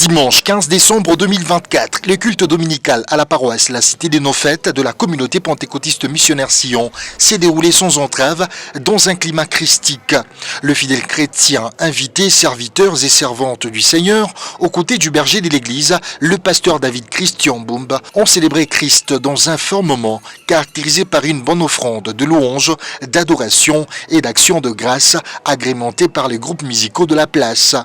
Dimanche 15 décembre 2024, le culte dominical à la paroisse La Cité des Nofettes de la communauté pentecôtiste missionnaire Sion s'est déroulé sans entrave dans un climat christique. Le fidèle chrétien, invité, serviteurs et servantes du Seigneur, aux côtés du berger de l'église, le pasteur David Christian Boumba, ont célébré Christ dans un fort moment caractérisé par une bonne offrande de louanges, d'adoration et d'action de grâce agrémentée par les groupes musicaux de la place.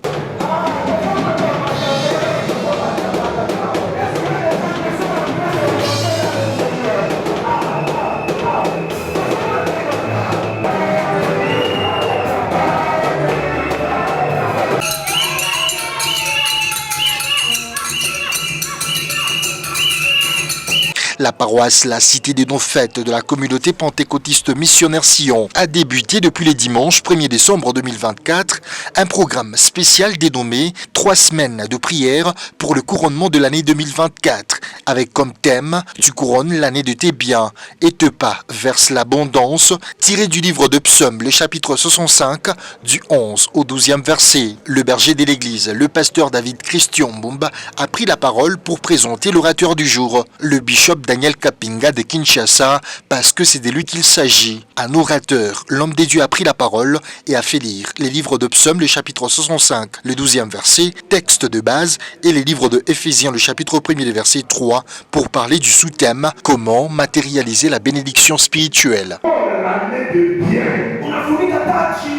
La paroisse La Cité des Nofettes de la communauté pentecôtiste missionnaire Sion a débuté depuis le dimanche 1er décembre 2024 un programme spécial dénommé 3 semaines de prière pour le couronnement de l'année 2024 avec comme thème « Tu couronnes l'année de tes biens et te pas verse l'abondance » tiré du livre de Psaumes, le chapitre 65 du 11 au 12e verset. Le berger de l'église, le pasteur David Christian Boumba, a pris la parole pour présenter l'orateur du jour, le bishop Daniel Kapinga de Kinshasa, parce que c'est de lui qu'il s'agit. Un orateur, l'homme des dieux a pris la parole et a fait lire les livres de Psaumes, le chapitre 65, le 12e verset, texte de base, et les livres de Éphésiens, le chapitre 1er, le verset 3, pour parler du sous-thème « Comment matérialiser la bénédiction spirituelle ». L'année de bien.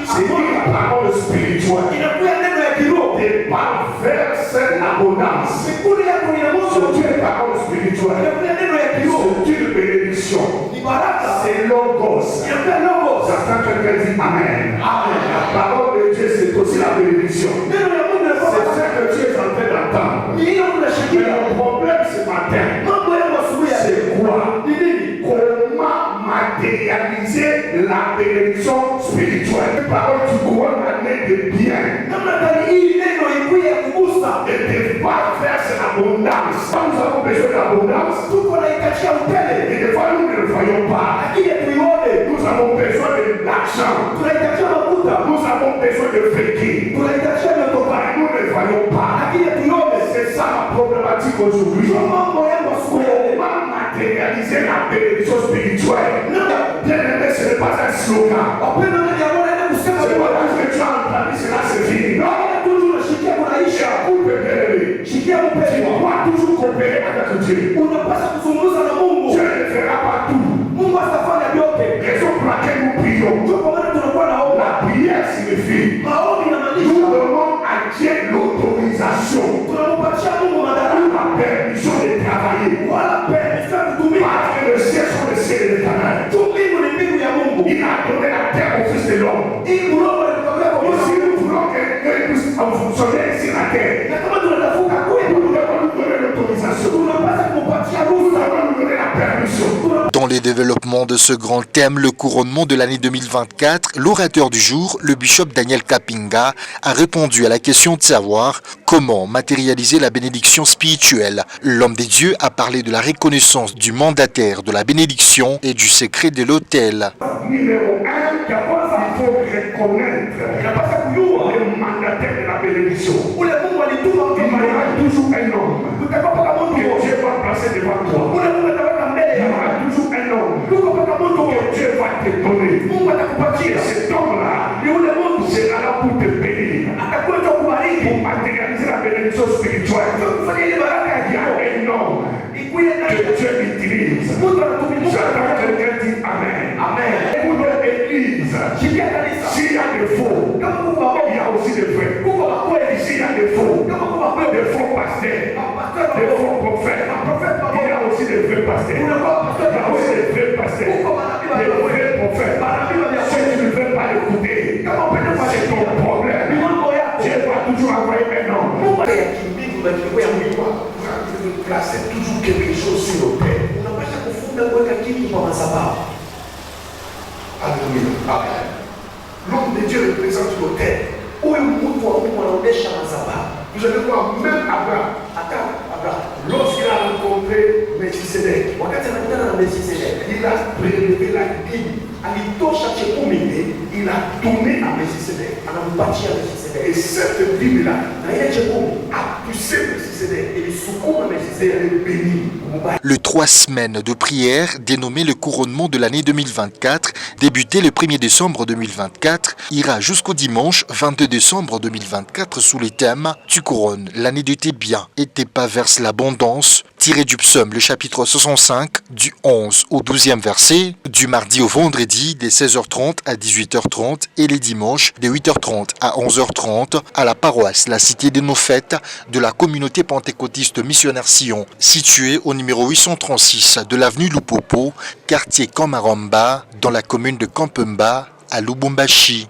C'est la parole spirituelle. Des verse l'abondance. C'est une parole spirituelle. C'est une bénédiction. C'est logos. Certains quelqu'un dit Amen. La parole de Dieu, c'est aussi la bénédiction. C'est ça que Dieu est en train d'entendre. Mais le problème ce matin, c'est quoi? Comment matérialiser la bénédiction spirituelle? Parole du couronne l'année de bien. Et de pas faire cette abondance. Quand nous avons besoin d'abondance, et des fois nous ne le voyons pas. Nous avons besoin de l'argent. Nous avons besoin de féquer. Nous ne le voyons pas. C'est ça la problématique aujourd'hui. Comment matérialiser la bénédiction spirituelle? Bien aimé, ce n'est pas un slogan. C'est pas parce que tu as entendu cela, c'est fini. Non. Tu dois toujours coopérer avec Dieu. Dieu le fera partout. Raison pour laquelle nous prions. La prière signifie nous donnons à Dieu l'autorisation ou la permission de travailler. Parce que le ciel sont les ciels de l'Éternel. Il a donné la terre au Fils de l'homme. Si nous voulons que puisse fonctionner sur la terre, nous devons nous donner l'autorisation. Nous devons nous donner la permission. Dans le développement de ce grand thème, le couronnement de l'année 2024, l'orateur du jour, le bishop Daniel Kapinga, a répondu à la question de savoir comment matérialiser la bénédiction spirituelle. L'homme des dieux a parlé de la reconnaissance du mandataire de la bénédiction et du secret de l'autel. Numéro 1, il faut reconnaître le mandataire de la bénédiction. Il y aura toujours un homme que Dieu va placer devant toi. Il y aura toujours un homme que Dieu va te donner. Cet homme-là sera là pour te bénir, pour matérialiser la bénédiction spirituelle. Il y a un homme que Dieu utilise. J'attends quelqu'un dit Amen. Amen. Pour notre église, s'il y a des faux, il y a aussi des vrais. S'il y a des faux pasteurs, des faux prophètes, il y a aussi des vrais pasteurs. Il y a aussi des vrais pasteurs, des vrais prophètes. Si tu ne veux pas l'écouter, c'est ton problème. Dieu va toujours envoyer un homme. Placer toujours quelque chose sur nos têtes. Alléluia. L'homme de Dieu représente nos têtes. Vous allez voir, même Abraham, lorsqu'il a rencontré Melchisedec, il a prélevé la dîme. Il a donné à Melchisedec. Et cette dîme-là a poussé Le 3 semaines de prière dénommé le couronnement de l'année 2024, débuté le 1er décembre 2024, ira jusqu'au dimanche 22 décembre 2024 sous les thèmes « Tu couronnes l'année de tes biens et tes pas versent l'abondance », tiré du psaume le chapitre 65 du 11 au 12e verset, du mardi au vendredi des 16h30 à 18h30 et les dimanches de 8h30 à 11h30 à la paroisse La Cité des Nofêtes de la communauté pentecôtiste missionnaire Sion, située au numéro 836 de l'avenue Lupopo, quartier Kamaramba, dans la commune de Kampemba à Lubumbashi.